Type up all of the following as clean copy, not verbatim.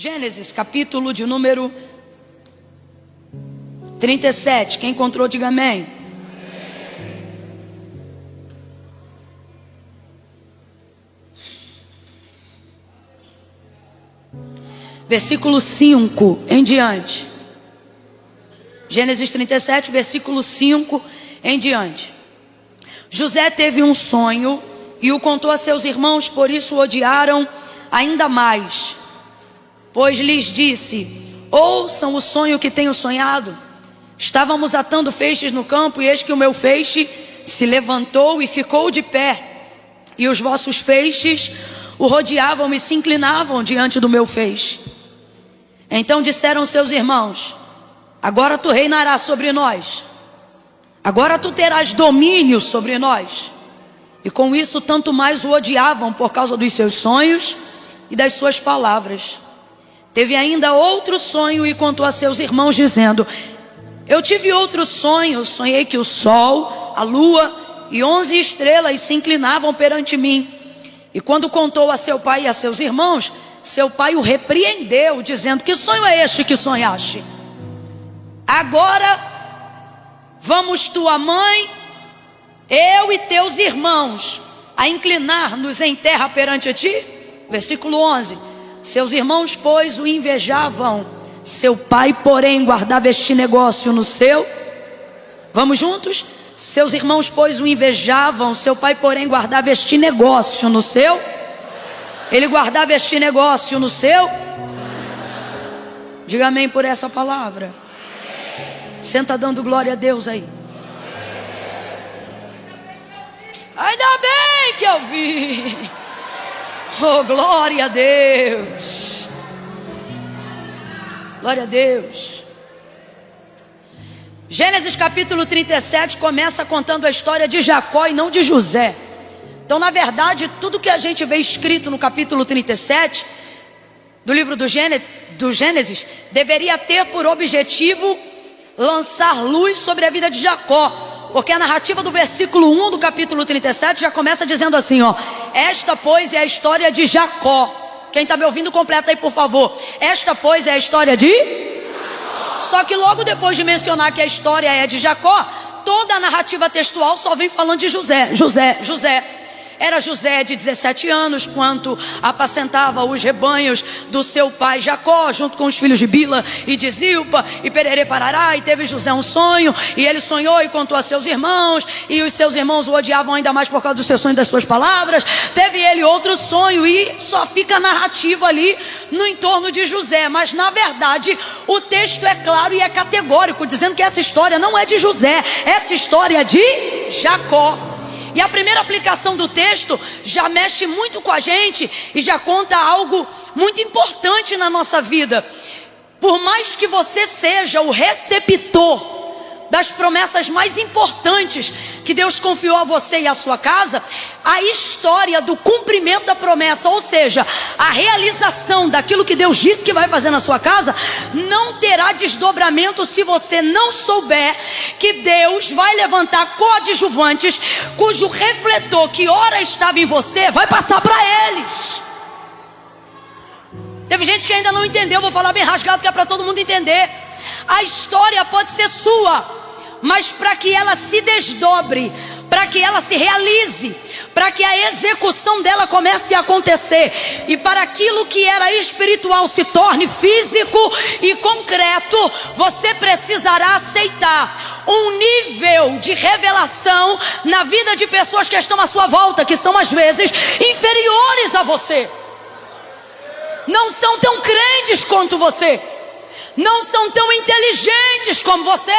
Gênesis, capítulo de número 37. Quem encontrou, diga amém. Versículo 5 em diante. Gênesis 37, versículo 5 em diante. José teve um sonho e o contou a seus irmãos, por isso o odiaram ainda mais. Pois lhes disse: ouçam o sonho que tenho sonhado. Estávamos atando feixes no campo, e eis que o meu feixe se levantou e ficou de pé, e os vossos feixes o rodeavam e se inclinavam diante do meu feixe. Então disseram seus irmãos: agora tu reinarás sobre nós, agora tu terás domínio sobre nós. E com isso tanto mais o odiavam por causa dos seus sonhos e das suas palavras. Teve ainda outro sonho e contou a seus irmãos dizendo: eu tive outro sonho, sonhei que o sol, a lua e 11 estrelas se inclinavam perante mim. E quando contou a seu pai e a seus irmãos, seu pai o repreendeu, dizendo: que sonho é este que sonhaste? Agora vamos tua mãe, eu e teus irmãos a inclinar-nos em terra perante ti. Versículo 11. Seus irmãos, pois, o invejavam, seu pai, porém, guardava este negócio no seu. Vamos juntos? Seus irmãos, pois, o invejavam, seu pai, porém, guardava este negócio no seu. Ele guardava este negócio no seu. Diga amém por essa palavra. Senta dando glória a Deus aí. Ainda bem que eu vi. Oh, glória a Deus. Glória a Deus. Gênesis capítulo 37 começa contando a história de Jacó e não de José. Então, na verdade, tudo que a gente vê escrito no capítulo 37 do livro do Gênesis deveria ter por objetivo lançar luz sobre a vida de Jacó. Porque a narrativa do versículo 1 do capítulo 37 já começa dizendo assim, ó: esta, pois, é a história de Jacó. Quem está me ouvindo, completa aí, por favor. Esta, pois, é a história de Jacó. Só que logo depois de mencionar que a história é de Jacó, toda a narrativa textual só vem falando de José. Era José de 17 anos, quando apacentava os rebanhos do seu pai Jacó, junto com os filhos de Bila e de Zilpa, e pererê parará. E teve José um sonho, e ele sonhou e contou a seus irmãos, e os seus irmãos o odiavam ainda mais por causa do seu sonho e das suas palavras. Teve ele outro sonho, e só fica a narrativa ali no entorno de José. Mas na verdade o texto é claro e é categórico, dizendo que essa história não é de José, essa história é de Jacó. E a primeira aplicação do texto já mexe muito com a gente e já conta algo muito importante na nossa vida. Por mais que você seja o receptor das promessas mais importantes que Deus confiou a você e a sua casa, a história do cumprimento da promessa, ou seja, a realização daquilo que Deus disse que vai fazer na sua casa, não terá desdobramento se você não souber que Deus vai levantar coadjuvantes cujo refletor que ora estava em você vai passar para eles. Teve gente que ainda não entendeu, vou falar bem rasgado que é para todo mundo entender. A história pode ser sua, mas para que ela se desdobre, para que ela se realize, para que a execução dela comece a acontecer, e para aquilo que era espiritual se torne físico e concreto, você precisará aceitar um nível de revelação na vida de pessoas que estão à sua volta, que são às vezes inferiores a você, não são tão crentes quanto você, não são tão inteligentes como você,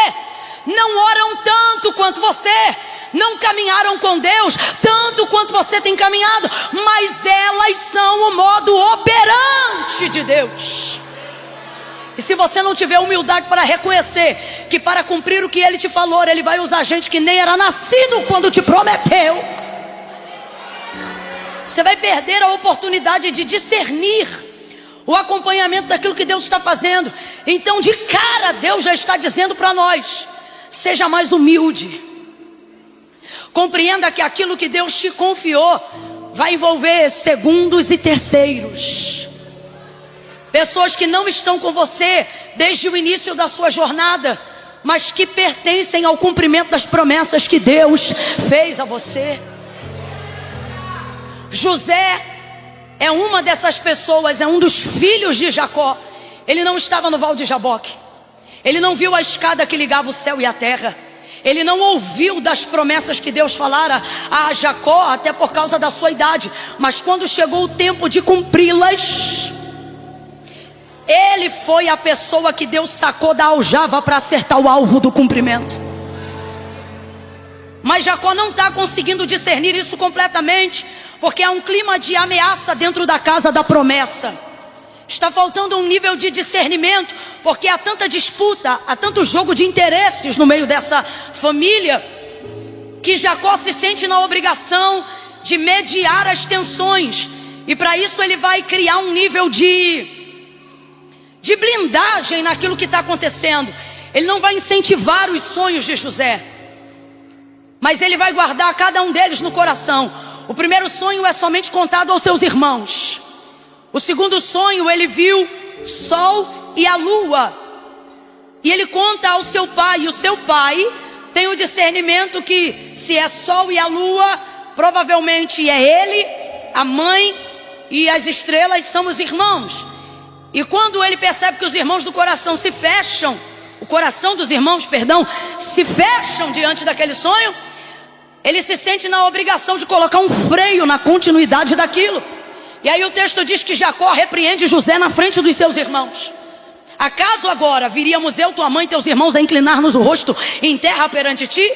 não oram tanto quanto você, não caminharam com Deus tanto quanto você tem caminhado, mas elas são o modo operante de Deus. E se você não tiver humildade para reconhecer que para cumprir o que Ele te falou, Ele vai usar gente que nem era nascido quando te prometeu, você vai perder a oportunidade de discernir o acompanhamento daquilo que Deus está fazendo. Então, de cara, Deus já está dizendo para nós: seja mais humilde. Compreenda que aquilo que Deus te confiou vai envolver segundos e terceiros. Pessoas que não estão com você desde o início da sua jornada, mas que pertencem ao cumprimento das promessas que Deus fez a você. José é uma dessas pessoas, é um dos filhos de Jacó. Ele não estava no Val de Jaboque. Ele não viu a escada que ligava o céu e a terra. Ele não ouviu das promessas que Deus falara a Jacó, até por causa da sua idade. Mas quando chegou o tempo de cumpri-las, ele foi a pessoa que Deus sacou da aljava para acertar o alvo do cumprimento. Mas Jacó não está conseguindo discernir isso completamente, porque há um clima de ameaça dentro da casa da promessa. Está faltando um nível de discernimento, porque há tanta disputa, há tanto jogo de interesses no meio dessa família, que Jacó se sente na obrigação de mediar as tensões. E para isso ele vai criar um nível de blindagem naquilo que está acontecendo. Ele não vai incentivar os sonhos de José, mas ele vai guardar cada um deles no coração. O primeiro sonho é somente contado aos seus irmãos. O segundo sonho, ele viu sol e a lua, e ele conta ao seu pai. E o seu pai tem o discernimento que se é sol e a lua, provavelmente é ele, a mãe e as estrelas são os irmãos. E quando ele percebe que os irmãos do coração se fecham, o coração dos irmãos, se fecham diante daquele sonho, ele se sente na obrigação de colocar um freio na continuidade daquilo. E aí o texto diz que Jacó repreende José na frente dos seus irmãos. Acaso agora viríamos eu, tua mãe e teus irmãos a inclinar-nos o rosto em terra perante ti?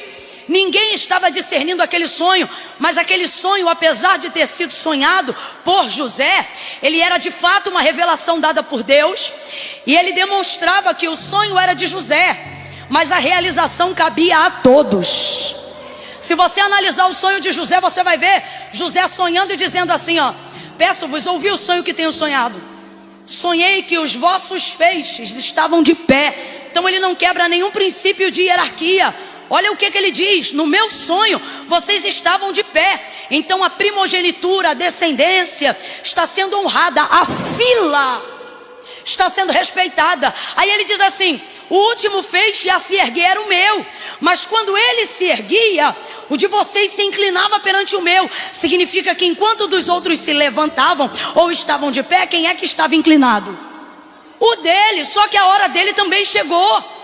Ninguém estava discernindo aquele sonho, mas aquele sonho, apesar de ter sido sonhado por José, ele era de fato uma revelação dada por Deus, e ele demonstrava que o sonho era de José, mas a realização cabia a todos. Se você analisar o sonho de José, você vai ver José sonhando e dizendo assim, peço-vos, ouvi o sonho que tenho sonhado. Sonhei que os vossos feixes estavam de pé. Então ele não quebra nenhum princípio de hierarquia. Olha o que ele diz: no meu sonho vocês estavam de pé. Então a primogenitura, a descendência está sendo honrada, a fila está sendo respeitada. Aí ele diz assim: o último feixe a se erguer era o meu, mas quando ele se erguia, o de vocês se inclinava perante o meu. Significa que enquanto dos outros se levantavam ou estavam de pé, quem é que estava inclinado? O dele, só que a hora dele também chegou.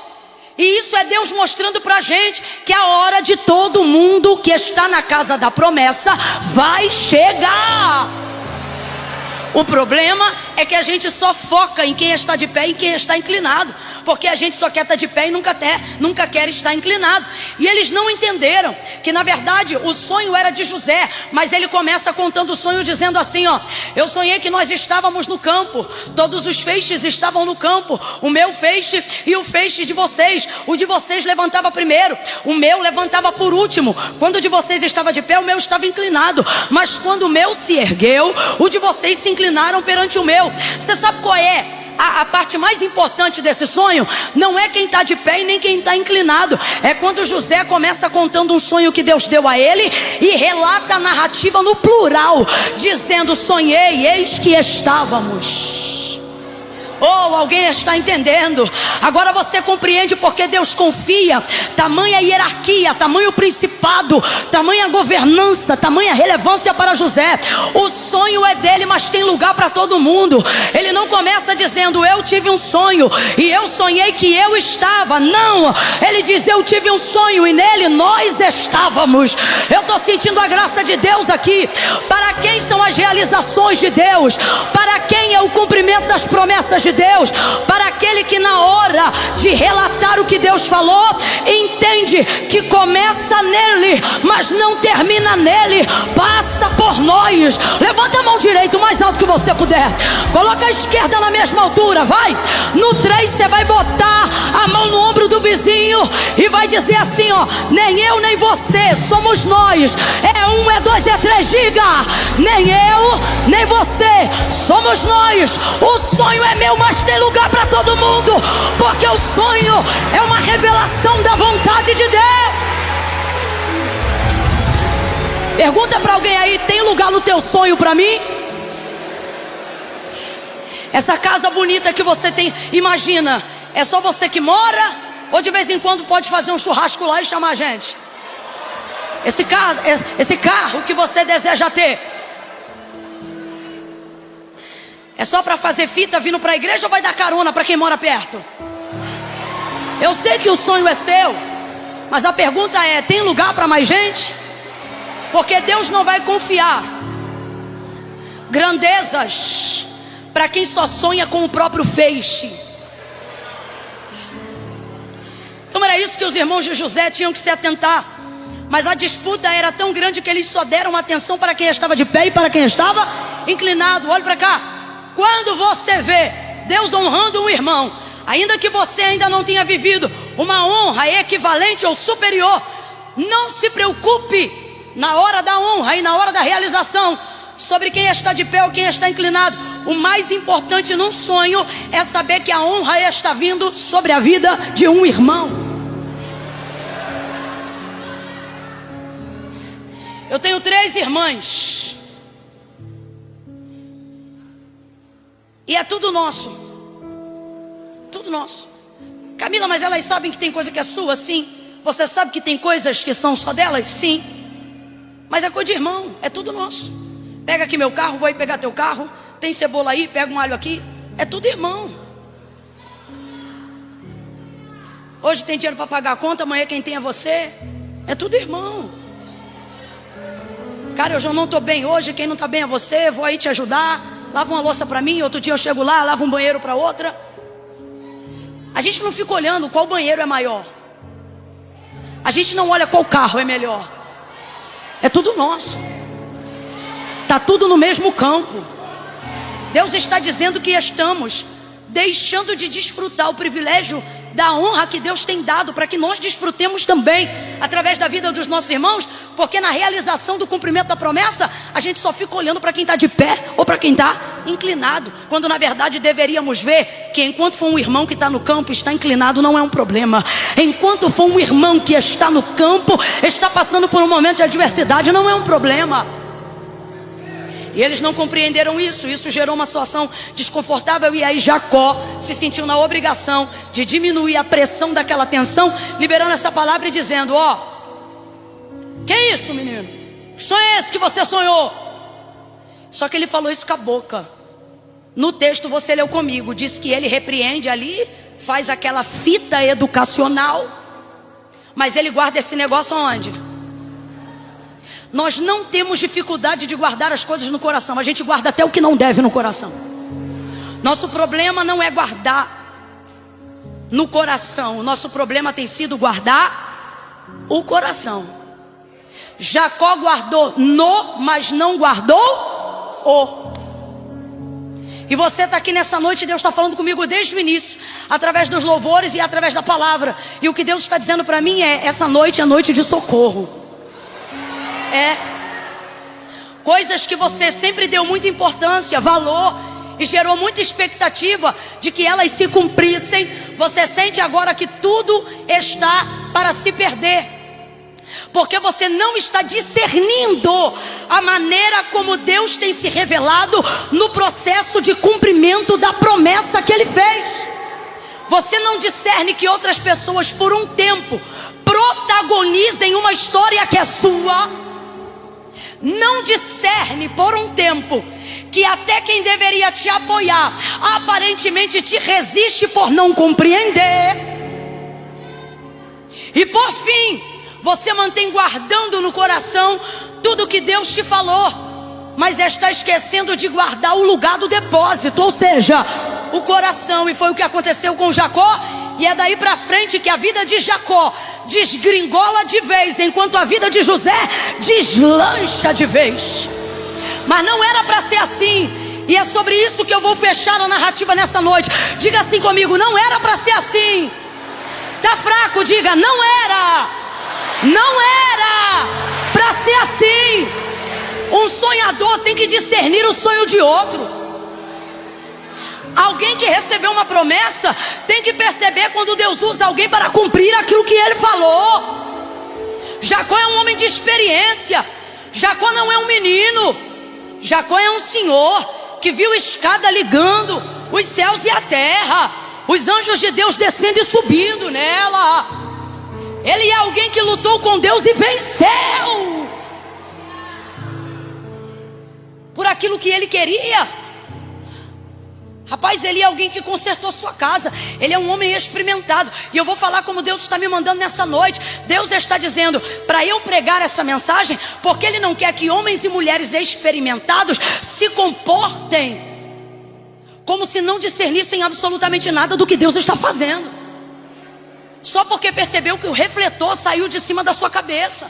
E isso é Deus mostrando pra gente que a hora de todo mundo que está na casa da promessa vai chegar. O problema é que a gente só foca em quem está de pé e em quem está inclinado, porque a gente só quer estar de pé e nunca quer estar inclinado. E eles não entenderam que na verdade o sonho era de José, mas ele começa contando o sonho dizendo assim, eu sonhei que nós estávamos no campo, todos os feixes estavam no campo, o meu feixe e o feixe de vocês, o de vocês levantava primeiro, o meu levantava por último. Quando o de vocês estava de pé, o meu estava inclinado, mas quando o meu se ergueu, o de vocês se inclinaram perante o meu. Você sabe qual é a parte mais importante desse sonho? Não é quem está de pé e nem quem está inclinado. É quando José começa contando um sonho que Deus deu a ele e relata a narrativa no plural, dizendo: sonhei, eis que estávamos. Oh, alguém está entendendo? Agora você compreende porque Deus confia tamanha hierarquia, tamanho principado, tamanha governança, tamanha relevância para José. O sonho é dele, mas tem lugar para todo mundo. Ele não começa dizendo: eu tive um sonho e eu sonhei que eu estava. Não, ele diz: eu tive um sonho e nele nós estávamos. Eu estou sentindo a graça de Deus aqui. Para quem são as realizações de Deus? Para quem é o cumprimento das promessas de Deus? Para aquele que na hora de relatar o que Deus falou, entende que começa nele, mas não termina nele, passa por nós. Levanta a mão direita o mais alto que você puder, coloca a esquerda na mesma altura, vai. No 3 você vai botar a mão no ombro do vizinho e vai dizer assim, nem eu nem você, somos nós. É 1, é 2, é 3, diga: nem eu nem você, somos nós. O sonho é meu, mas tem lugar para todo mundo, porque o sonho é uma revelação da vontade de Deus. Pergunta para alguém aí: tem lugar no teu sonho para mim? Essa casa bonita que você tem, imagina, é só você que mora? Ou de vez em quando pode fazer um churrasco lá e chamar a gente? Esse carro que você deseja ter, é só para fazer fita vindo para a igreja ou vai dar carona para quem mora perto? Eu sei que o sonho é seu, mas a pergunta é, tem lugar para mais gente? Porque Deus não vai confiar grandezas para quem só sonha com o próprio feixe. Então era isso que os irmãos de José tinham que se atentar. Mas a disputa era tão grande que eles só deram atenção para quem estava de pé e para quem estava inclinado. Olha para cá. Quando você vê Deus honrando um irmão, ainda que você ainda não tenha vivido uma honra equivalente ou superior, não se preocupe na hora da honra e na hora da realização sobre quem está de pé ou quem está inclinado. O mais importante num sonho é saber que a honra está vindo sobre a vida de um irmão. Eu tenho 3 irmãs e é tudo nosso. Tudo nosso. Camila, mas elas sabem que tem coisa que é sua? Sim. Você sabe que tem coisas que são só delas? Sim. Mas é coisa de irmão, é tudo nosso. Pega aqui meu carro, vou aí pegar teu carro. Tem cebola aí, pega um alho aqui. É tudo irmão. Hoje tem dinheiro para pagar a conta, amanhã quem tem é você. É tudo irmão. Cara, eu já não estou bem hoje, quem não está bem é você. Vou aí te ajudar. Lava uma louça para mim, outro dia eu chego lá, lavo um banheiro para outra. A gente não fica olhando qual banheiro é maior. A gente não olha qual carro é melhor. É tudo nosso. Está tudo no mesmo campo. Deus está dizendo que estamos deixando de desfrutar o privilégio da honra que Deus tem dado para que nós desfrutemos também através da vida dos nossos irmãos, porque na realização do cumprimento da promessa a gente só fica olhando para quem está de pé ou para quem está inclinado, quando na verdade deveríamos ver que enquanto for um irmão que está no campo, está inclinado, não é um problema. Enquanto for um irmão que está no campo, está passando por um momento de adversidade, não é um problema. E eles não compreenderam isso. Isso gerou uma situação desconfortável. E aí Jacó se sentiu na obrigação de diminuir a pressão daquela tensão, liberando essa palavra e dizendo: ó, que é isso, menino? Que sonho é esse que você sonhou? Só que ele falou isso com a boca. No texto você leu comigo, diz que ele repreende ali, faz aquela fita educacional, mas ele guarda esse negócio aonde? Nós não temos dificuldade de guardar as coisas no coração. A gente guarda até o que não deve no coração. Nosso problema não é guardar no coração. O nosso problema tem sido guardar o coração. Jacó guardou no, mas não guardou o. E você está aqui nessa noite, Deus está falando comigo desde o início, através dos louvores e através da palavra. E o que Deus está dizendo para mim é: essa noite é noite de socorro. É coisas que você sempre deu muita importância, valor e gerou muita expectativa de que elas se cumprissem. Você sente agora que tudo está para se perder, porque você não está discernindo a maneira como Deus tem se revelado no processo de cumprimento da promessa que Ele fez. Você não discerne que outras pessoas por um tempo protagonizem uma história que é sua. Não discerne por um tempo que até quem deveria te apoiar aparentemente te resiste por não compreender. E por fim, você mantém guardando no coração tudo que Deus te falou, mas está esquecendo de guardar o lugar do depósito, ou seja, o coração. E foi o que aconteceu com Jacó. E é daí para frente que a vida de Jacó desgringola de vez, enquanto a vida de José deslancha de vez. Mas não era para ser assim. E é sobre isso que eu vou fechar a narrativa nessa noite. Diga assim comigo: não era para ser assim. Tá fraco? Diga: não era. Não era para ser assim. Um sonhador tem que discernir o sonho de outro. Alguém que recebeu uma promessa tem que perceber quando Deus usa alguém para cumprir aquilo que Ele falou. Jacó é um homem de experiência. Jacó não é um menino. Jacó é um senhor que viu escada ligando os céus e a terra, os anjos de Deus descendo e subindo nela. Ele é alguém que lutou com Deus e venceu por aquilo que ele queria. Rapaz, ele é alguém que consertou sua casa. Ele é um homem experimentado. E eu vou falar como Deus está me mandando nessa noite. Deus está dizendo para eu pregar essa mensagem, porque Ele não quer que homens e mulheres experimentados se comportem como se não discernissem absolutamente nada do que Deus está fazendo, só porque percebeu que o refletor saiu de cima da sua cabeça,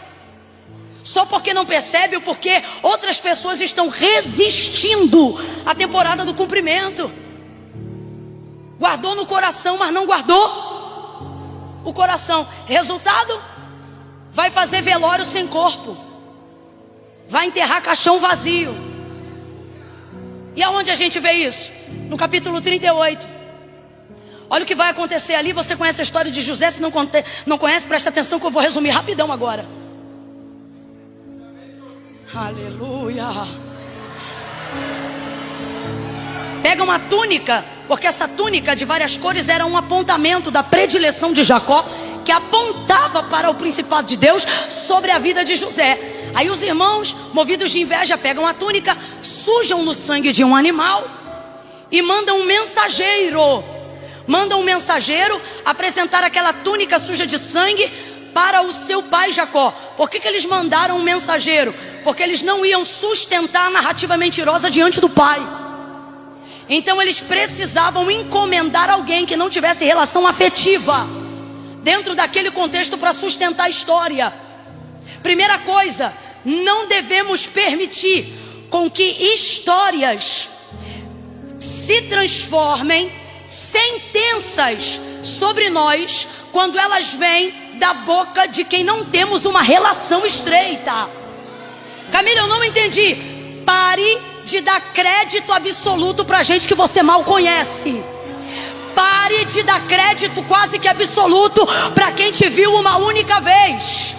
só porque não percebe o porquê outras pessoas estão resistindo à temporada do cumprimento. Guardou no coração, mas não guardou o coração. Resultado, vai fazer velório sem corpo, vai enterrar caixão vazio. E aonde a gente vê isso? No capítulo 38. Olha o que vai acontecer ali. Você conhece a história de José? Se não conhece, presta atenção que eu vou resumir rapidão agora. Aleluia. Pega uma túnica, porque essa túnica de várias cores era um apontamento da predileção de Jacó, que apontava para o principado de Deus sobre a vida de José. Aí os irmãos, movidos de inveja, pegam a túnica, sujam no sangue de um animal e mandam um mensageiro apresentar aquela túnica suja de sangue para o seu pai Jacó. Por que eles mandaram um mensageiro? Porque eles não iam sustentar a narrativa mentirosa diante do pai. Então eles precisavam encomendar alguém que não tivesse relação afetiva dentro daquele contexto para sustentar a história. Primeira coisa, não devemos permitir com que histórias se transformem sentenças sobre nós quando elas vêm da boca de quem não temos uma relação estreita. Camila, eu não entendi. Pare de dar crédito absoluto para gente que você mal conhece. Pare de dar crédito quase que absoluto para quem te viu uma única vez.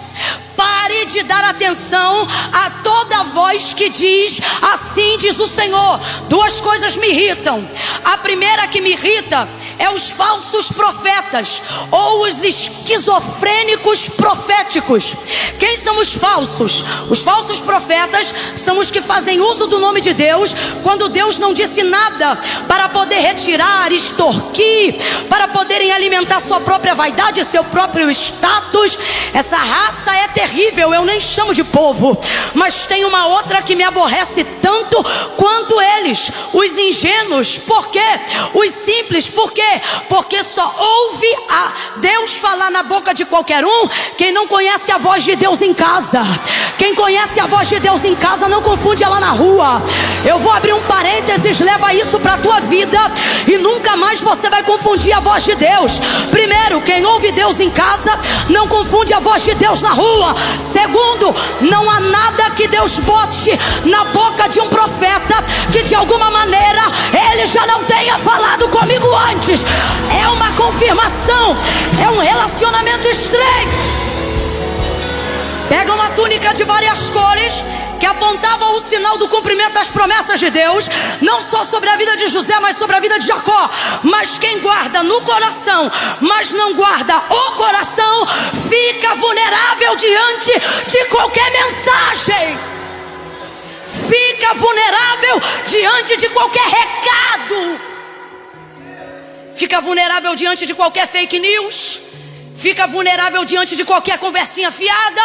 Pare de dar atenção a toda voz que diz: assim diz o Senhor. Duas coisas me irritam. A primeira que me irrita é os falsos profetas, ou os esquizofrênicos proféticos. Quem são os falsos? Os falsos profetas são os que fazem uso do nome de Deus quando Deus não disse nada, para poder retirar, extorquir, para poderem alimentar sua própria vaidade, seu próprio status. Essa raça é terrível, eu nem chamo de povo. Mas tem uma outra que me aborrece tanto quanto eles, os ingênuos. Por quê? Os simples. Por quê? Porque só ouve a Deus falar na boca de qualquer um quem não conhece a voz de Deus em casa. Quem conhece a voz de Deus em casa não confunde ela na rua. Eu vou abrir um parênteses, leva isso para a tua vida e nunca mais você vai confundir a voz de Deus. Primeiro, quem ouve Deus em casa não confunde a voz de Deus na rua. Segundo, não há nada que Deus bote na boca de um profeta que de alguma maneira ele já não tenha falado comigo antes. É uma confirmação, é um relacionamento estreito. Pega uma túnica de várias cores que apontava o sinal do cumprimento das promessas de Deus, não só sobre a vida de José, mas sobre a vida de Jacó. Mas quem guarda no coração, mas não guarda o coração, fica vulnerável diante de qualquer mensagem. Fica vulnerável diante de qualquer recado. Fica vulnerável diante de qualquer fake news. Fica vulnerável diante de qualquer conversinha fiada.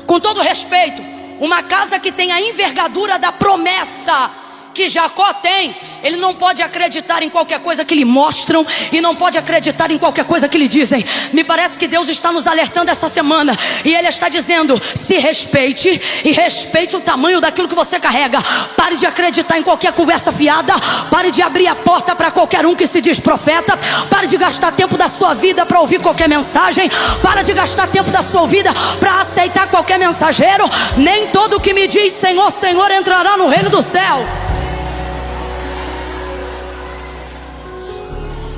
Com todo respeito, uma casa que tem a envergadura da promessa que Jacó tem, ele não pode acreditar em qualquer coisa que lhe mostram e não pode acreditar em qualquer coisa que lhe dizem. Me parece que Deus está nos alertando essa semana e Ele está dizendo: se respeite e respeite o tamanho daquilo que você carrega. Pare de acreditar em qualquer conversa fiada. Pare de abrir a porta para qualquer um que se diz profeta. Pare de gastar tempo da sua vida para ouvir qualquer mensagem. Pare de gastar tempo da sua vida para aceitar qualquer mensageiro. Nem todo que me diz Senhor, Senhor entrará no reino do céu.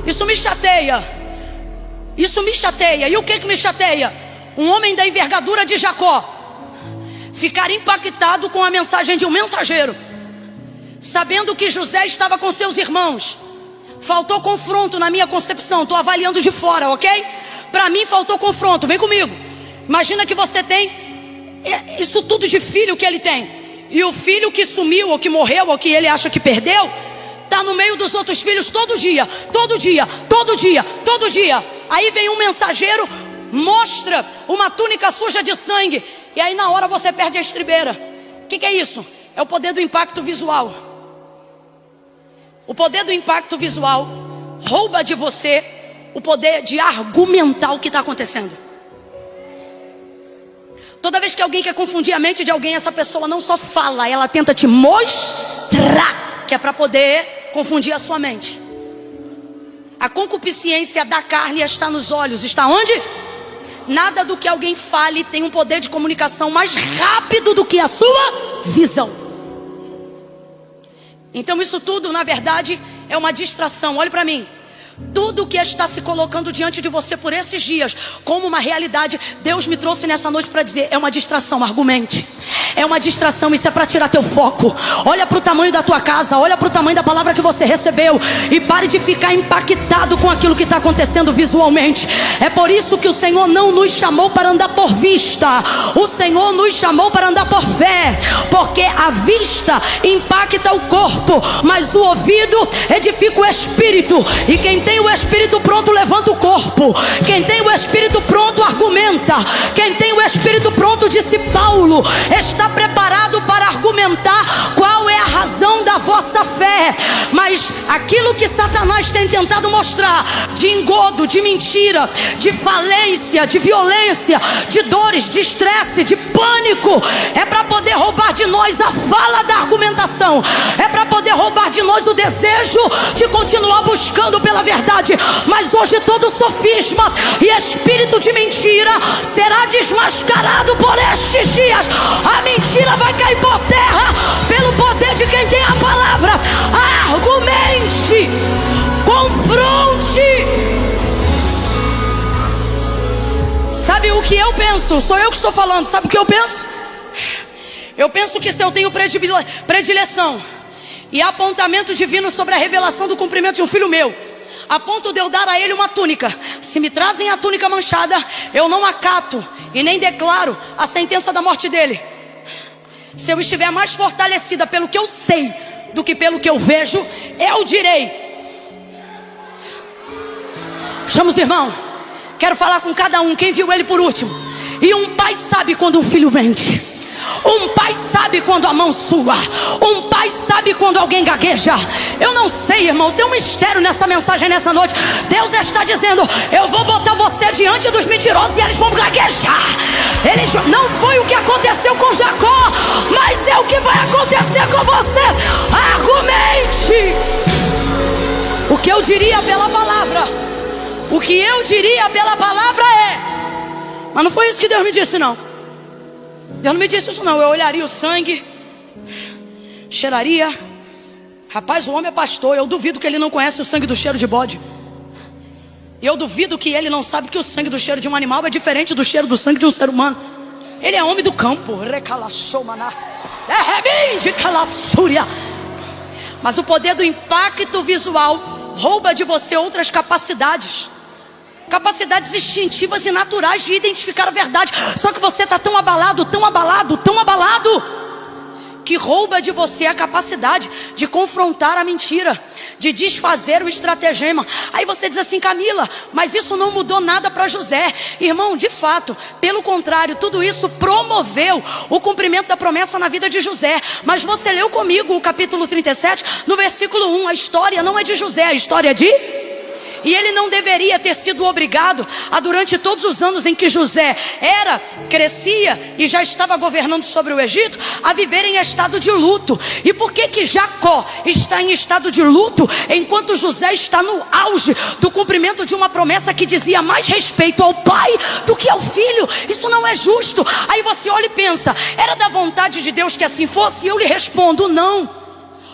Isso me chateia. Isso me chateia. E o que me chateia? Um homem da envergadura de Jacó ficar impactado com a mensagem de um mensageiro, sabendo que José estava com seus irmãos. Faltou confronto na minha concepção, estou avaliando de fora, ok? Para mim faltou confronto, vem comigo. Imagina que você tem isso tudo de filho que ele tem, e o filho que sumiu, ou que morreu, ou que ele acha que perdeu, está no meio dos outros filhos todo dia, todo dia, todo dia, todo dia. Aí vem um mensageiro, mostra uma túnica suja de sangue, e aí na hora você perde a estribeira. O que é isso? É o poder do impacto visual. O poder do impacto visual rouba de você o poder de argumentar o que está acontecendo. Toda vez que alguém quer confundir a mente de alguém, essa pessoa não só fala, ela tenta te mostrar, que é para poder confundir a sua mente. A concupiscência da carne está nos olhos. Está onde? Nada do que alguém fale tem um poder de comunicação mais rápido do que a sua visão. Então isso tudo, na verdade, é uma distração. Olhe para mim. Tudo que está se colocando diante de você por esses dias como uma realidade, Deus me trouxe nessa noite para dizer: é uma distração, argumente. É uma distração, isso é para tirar teu foco. Olha para o tamanho da tua casa, olha para o tamanho da palavra que você recebeu, e pare de ficar impactado com aquilo que está acontecendo visualmente. É por isso que o Senhor não nos chamou para andar por vista. O Senhor nos chamou para andar por fé, porque a vista impacta o corpo, mas o ouvido edifica o espírito. E quem tem o espírito pronto levanta o corpo. Quem tem o espírito pronto argumenta. Quem tem o espírito pronto, disse Paulo, está preparado para argumentar qual é a razão da vossa fé. Mas aquilo que Satanás tem tentado mostrar de engodo, de mentira, de falência, de violência, de dores, de estresse, de pânico, é para poder roubar de nós a fala da argumentação. É para poder roubar de nós o desejo de continuar buscando pela verdade. Mas hoje todo sofisma e espírito de mentira será desmascarado por estes dias. A mentira vai cair por terra pelo poder de quem tem a palavra. Argumente, confronte. Sabe o que eu penso? Sou eu que estou falando. Sabe o que eu penso? Eu penso que se eu tenho predileção e apontamento divino sobre a revelação do cumprimento de um filho meu, a ponto de eu dar a ele uma túnica, se me trazem a túnica manchada, eu não acato e nem declaro a sentença da morte dele. Se eu estiver mais fortalecida pelo que eu sei do que pelo que eu vejo, eu direi. Chama os irmãos. Quero falar com cada um, quem viu ele por último. E um pai sabe quando um filho mente. Um pai sabe quando a mão sua. Um pai sabe quando alguém gagueja. Eu não sei, irmão, tem um mistério nessa mensagem nessa noite. Deus está dizendo: eu vou botar você diante dos mentirosos e eles vão gaguejar. Não foi o que aconteceu com Jacó, mas é o que vai acontecer com você. Argumente. O que eu diria pela palavra, o que eu diria pela palavra é... Mas não foi isso que Deus me disse, não. Deus não me disse isso, não. Eu olharia o sangue, cheiraria. Rapaz, o homem é pastor. Eu duvido que ele não conhece o sangue do cheiro de bode. E eu duvido que ele não sabe que o sangue do cheiro de um animal é diferente do cheiro do sangue de um ser humano. Ele é homem do campo. Mas o poder do impacto visual rouba de você outras capacidades. Capacidades instintivas e naturais de identificar a verdade. Só que você está tão abalado, tão abalado, tão abalado, que rouba de você a capacidade de confrontar a mentira, de desfazer o estratagema. Aí você diz assim: Camila, mas isso não mudou nada para José. Irmão, de fato, pelo contrário, tudo isso promoveu o cumprimento da promessa na vida de José. Mas você leu comigo o capítulo 37, no versículo 1. A história não é de José, a história é de... E ele não deveria ter sido obrigado a, durante todos os anos em que José crescia e já estava governando sobre o Egito, a viver em estado de luto. E por que Jacó está em estado de luto, enquanto José está no auge do cumprimento de uma promessa que dizia mais respeito ao pai do que ao filho? Isso não é justo. Aí você olha e pensa: era da vontade de Deus que assim fosse? E eu lhe respondo: não.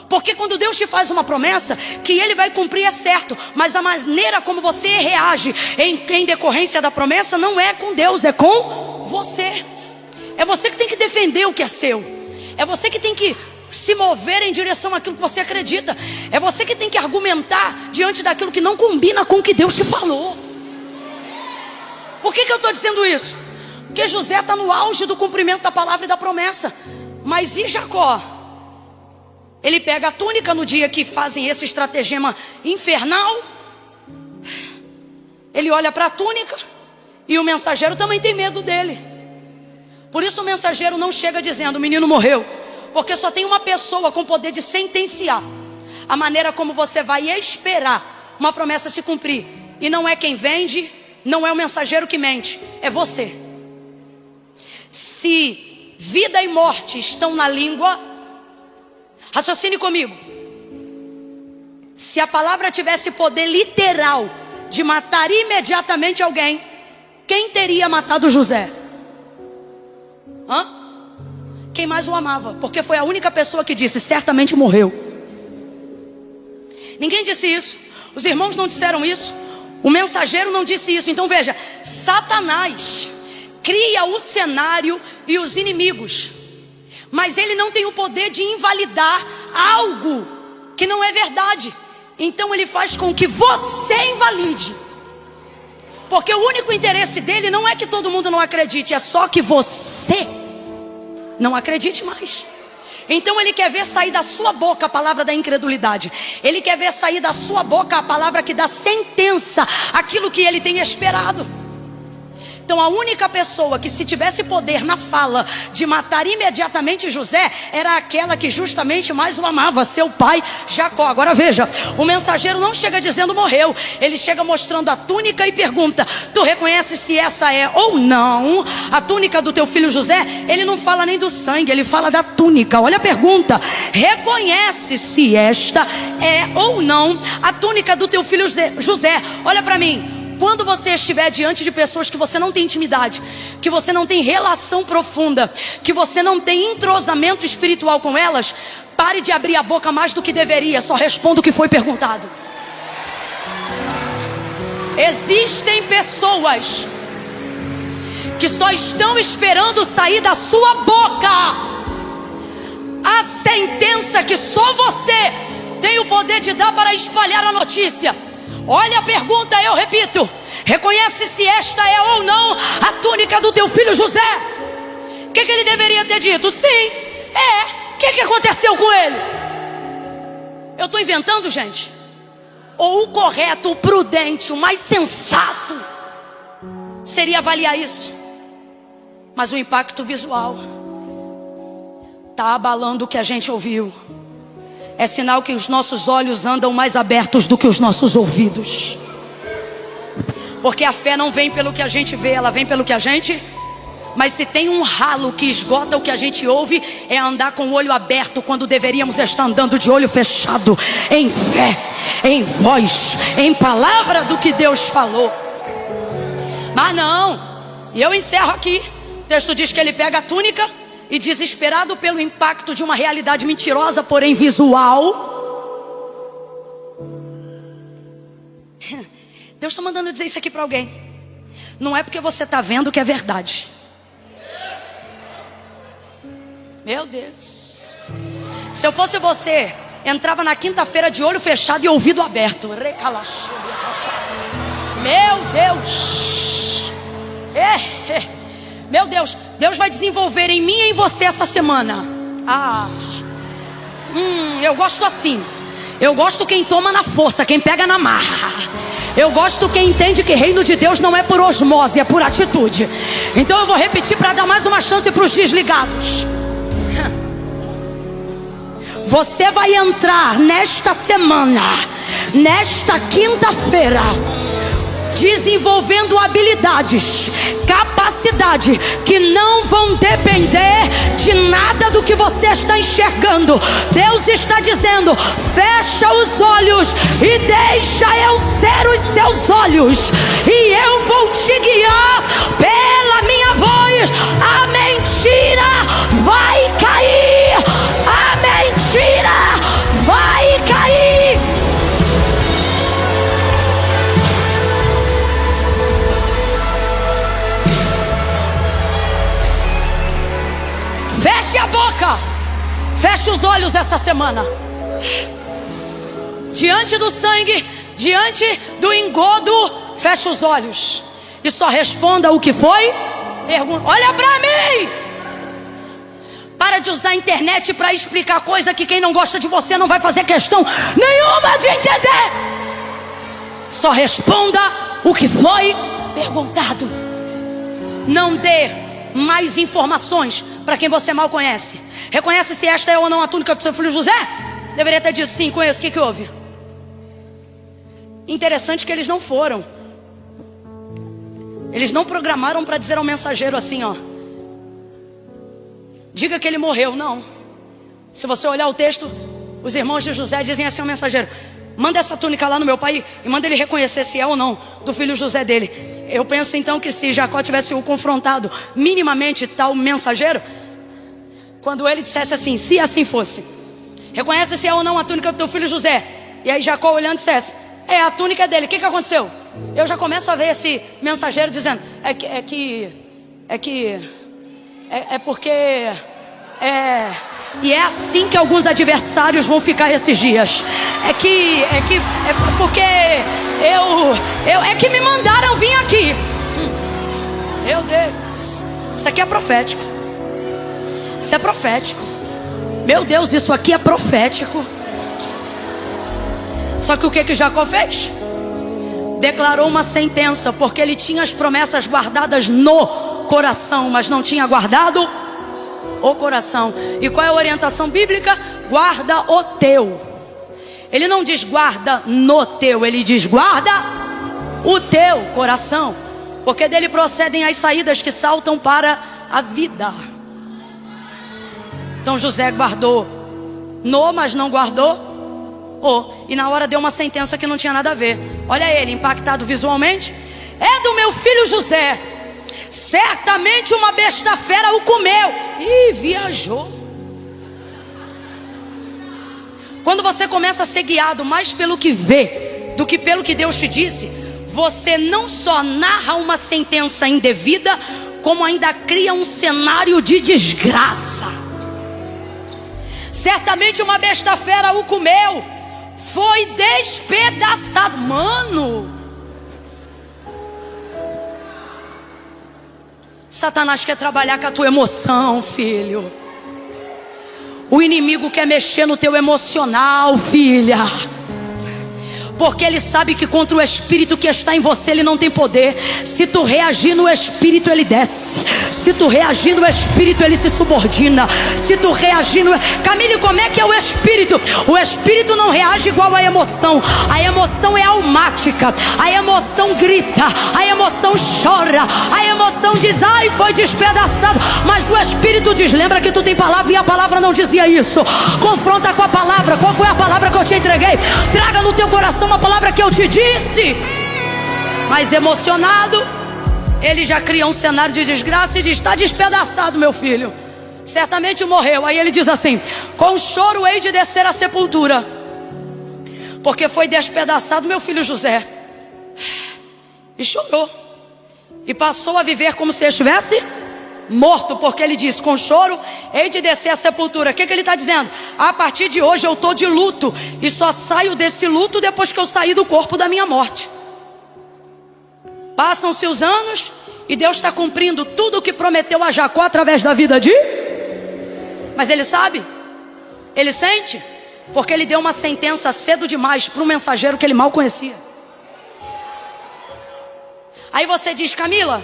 Porque quando Deus te faz uma promessa, que Ele vai cumprir é certo, mas a maneira como você reage em decorrência da promessa não é com Deus, é com você. É você que tem que defender o que é seu. É você que tem que se mover em direção àquilo que você acredita. É você que tem que argumentar diante daquilo que não combina com o que Deus te falou. Por que eu estou dizendo isso? Porque José está no auge do cumprimento da palavra e da promessa. Mas e Jacó? Ele pega a túnica no dia que fazem esse estratagema infernal. Ele olha para a túnica e o mensageiro também tem medo dele. Por isso o mensageiro não chega dizendo: o menino morreu. Porque só tem uma pessoa com poder de sentenciar a maneira como você vai esperar uma promessa se cumprir. E não é quem vende, não é o mensageiro que mente, é você. Se vida e morte estão na língua, raciocine comigo. Se a palavra tivesse poder literal de matar imediatamente alguém, quem teria matado José? Quem mais o amava? Porque foi a única pessoa que disse: certamente morreu. Ninguém disse isso. Os irmãos não disseram isso. O mensageiro não disse isso. Então veja, Satanás cria o cenário e os inimigos, mas ele não tem o poder de invalidar algo que não é verdade. Então ele faz com que você invalide. Porque o único interesse dele não é que todo mundo não acredite, é só que você não acredite mais. Então ele quer ver sair da sua boca a palavra da incredulidade. Ele quer ver sair da sua boca a palavra que dá sentença àquilo que ele tem esperado. Então a única pessoa que, se tivesse poder na fala de matar imediatamente José, era aquela que justamente mais o amava, seu pai Jacó. Agora veja, o mensageiro não chega dizendo morreu. Ele chega mostrando a túnica e pergunta: tu reconheces se essa é ou não a túnica do teu filho José? Ele não fala nem do sangue, ele fala da túnica. Olha a pergunta: reconhece se esta é ou não a túnica do teu filho José? Olha para mim. Quando você estiver diante de pessoas que você não tem intimidade, que você não tem relação profunda, que você não tem entrosamento espiritual com elas, pare de abrir a boca mais do que deveria, só responda o que foi perguntado. Existem pessoas que só estão esperando sair da sua boca a sentença que só você tem o poder de dar para espalhar a notícia. Olha a pergunta, eu repito: reconhece se esta é ou não a túnica do teu filho José? O que ele deveria ter dito? Sim, é. O que aconteceu com ele? Eu estou inventando, gente? Ou o correto, o prudente, o mais sensato seria avaliar isso. Mas o impacto visual está abalando o que a gente ouviu. É sinal que os nossos olhos andam mais abertos do que os nossos ouvidos. Porque a fé não vem pelo que a gente vê, ela vem pelo que a gente... Mas se tem um ralo que esgota o que a gente ouve, é andar com o olho aberto quando deveríamos estar andando de olho fechado, em fé, em voz, em palavra do que Deus falou. Mas não, e eu encerro aqui. O texto diz que ele pega a túnica e, desesperado pelo impacto de uma realidade mentirosa, porém visual, Deus está mandando dizer isso aqui para alguém. Não é porque você está vendo que é verdade. Meu Deus. Se eu fosse você, entrava na quinta-feira de olho fechado e ouvido aberto. Meu Deus. Meu Deus. Deus vai desenvolver em mim e em você essa semana. Eu gosto assim. Eu gosto quem toma na força, quem pega na marra. Eu gosto quem entende que reino de Deus não é por osmose, é por atitude. Então eu vou repetir para dar mais uma chance para os desligados. Você vai entrar nesta semana, nesta quinta-feira, desenvolvendo habilidades, capacidade que não vão depender de nada do que você está enxergando. Deus está dizendo: fecha os olhos e deixa eu ser os seus olhos, e eu vou te guiar pela minha voz. A mentira vai cair, a mentira vai cair. Feche a boca, Feche os olhos essa semana. Diante do sangue, diante do engodo, feche os olhos e só responda o que foi. Olha pra mim. Para de usar a internet para explicar coisa que quem não gosta de você não vai fazer questão nenhuma de entender. Só responda o que foi perguntado. Não dê mais informações para quem você mal conhece. Reconhece se esta é ou não a túnica do seu filho José? Deveria ter dito sim, conheço. O que houve? Interessante que eles não foram. Eles não programaram para dizer ao mensageiro assim, ó: diga que ele morreu. Não. Se você olhar o texto, os irmãos de José dizem assim ao mensageiro: manda essa túnica lá no meu pai e manda ele reconhecer se é ou não do filho José dele. Eu penso então que se Jacó tivesse o confrontado minimamente tal mensageiro, quando ele dissesse assim, se assim fosse, reconhece se é ou não a túnica do teu filho José, e aí Jacó olhando dissesse, é, a túnica é dele, o que aconteceu? Eu já começo a ver esse mensageiro dizendo, e é assim que alguns adversários vão ficar esses dias. É porque é que me mandaram vir aqui. Meu Deus, isso aqui é profético. Isso é profético. Meu Deus, isso aqui é profético. Só que o que Jacó fez? Declarou uma sentença, porque ele tinha as promessas guardadas no coração, mas não tinha guardado o coração. E qual é a orientação bíblica? Guarda o teu. Ele não diz guarda no teu, ele diz guarda o teu coração, porque dele procedem as saídas que saltam para a vida. Então José guardou no, mas não guardou o, e na hora deu uma sentença que não tinha nada a ver. Olha ele, impactado visualmente. É do meu filho José, certamente uma besta fera o comeu. Ih, viajou. Quando você começa a ser guiado mais pelo que vê do que pelo que Deus te disse, você não só narra uma sentença indevida, como ainda cria um cenário de desgraça. Certamente uma besta fera o comeu, foi despedaçado. Mano, Satanás quer trabalhar com a tua emoção, filho. O inimigo quer mexer no teu emocional, filha, porque ele sabe que contra o espírito que está em você ele não tem poder. Se tu reagir no espírito, ele desce. Se tu reagir no espírito, ele se subordina. Se tu reagir no... Camille, como é que é o espírito? O espírito não reage igual à emoção. A emoção é almática. A emoção grita. A emoção chora. A emoção diz, ai, foi despedaçado. Mas o espírito diz, lembra que tu tem palavra e a palavra não dizia isso. Confronta com a palavra. Qual foi a palavra que eu te entreguei? Traga no teu coração uma palavra que eu te disse. Mas emocionado, ele já cria um cenário de desgraça e diz, está despedaçado meu filho, certamente morreu. Aí ele diz assim, com choro hei de descer à sepultura, porque foi despedaçado meu filho José. E chorou, e passou a viver como se estivesse morto, porque ele diz, com choro hei de descer à sepultura. O que ele está dizendo? A partir de hoje eu estou de luto, e só saio desse luto depois que eu sair do corpo da minha morte. Passam-se os anos e Deus está cumprindo tudo o que prometeu a Jacó através da vida de... Mas ele sabe, ele sente, porque ele deu uma sentença cedo demais para um mensageiro que ele mal conhecia. Aí você diz, Camila,